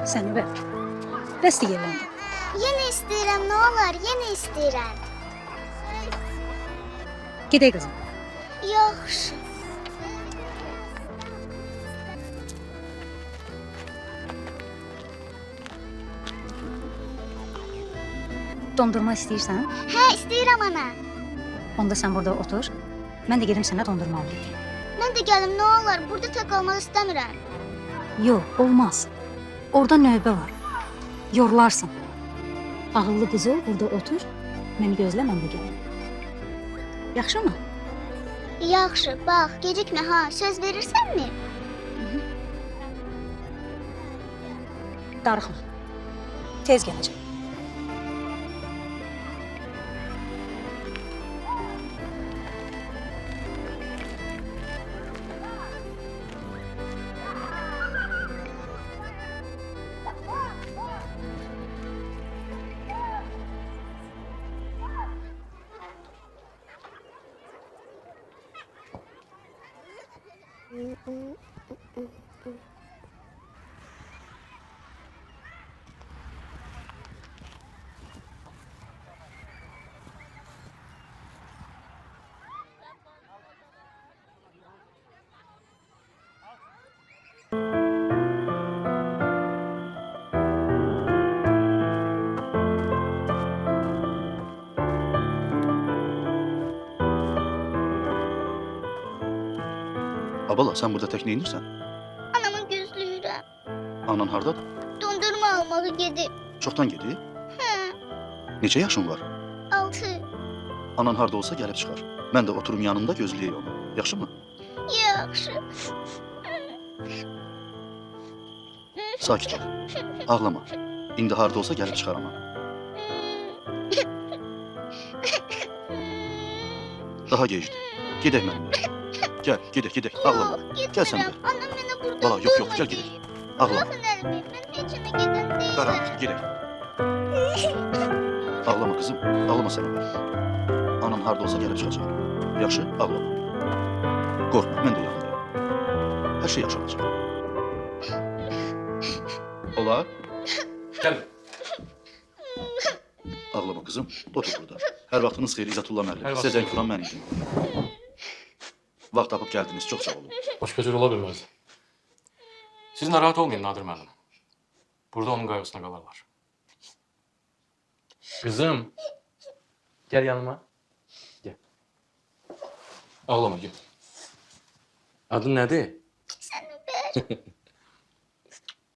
Səni ver. Bəsdir yerləndi. Yenə istəyirəm, nə olar, yenə istəyirəm. Gedək qızım. Yaxşı. Dondurma istəyirsən? Hə, istəyirəm ana. Onda sən burada otur. Mən də gedim sənə dondurma alayım. Mən də gəlim, nə olar, burada tək qalmaq istəmirəm. Yox, olmaz. Orada növbə var. Yorlarsan. Ağıllı qızı burada otur. Məni gözlə, mən də gəlim. Yaxşımı? Yaxşı, bax, gecikmə ha, söz verirsənmi? Darıxma. Tez gələcəm. Abala, sən burada tək neyinirsən? Anamı gözləyirəm. Anan hardadır? Dondurma almağı gedib. Çoxdan gedib? Hə, Neçə yaşın var? 6. Anan harda olsa gəlib çıxar. Mən də oturum yanında gözləyək onu. Yaxşımı? Yaxşı. Sakit ol. Ağlama. İndi harda olsa gəlib çıxar anan. Daha gecdir. Gedək mənimlə. Gəl, gedək. Ağlama. Gəl sən də. Anam mənə burada Bala, yox, gəl gedək. Ağlama. Baxın Əlmi, mən heç yana gedən deyiləm. Qaranlıq, gedək. Ağlama qızım, ağlama sən də. Anan harda olsa gəlib çıxacaq. Yaxşı, ağlama. Qorxma, mən də yanındayım. Hər şey yaxşı olacaq. Olar? Gəl. Ağlama qızım, otur burada. Hər vaxtınız xeyir, İzzətullah Hər müəllim. vaxt Sizə zəng xeyir. vuran mən idim. Vaxt tapıb gəldiniz, çox sağ olun. Başqa cür ola bilməz. Siz narahat olmayın Nadir müəllim. Burada onun qayğısına qalarlar. Qızım. Gəl yanıma. Gəl. Ağlama, gəl. Adın nədir? Səni ver.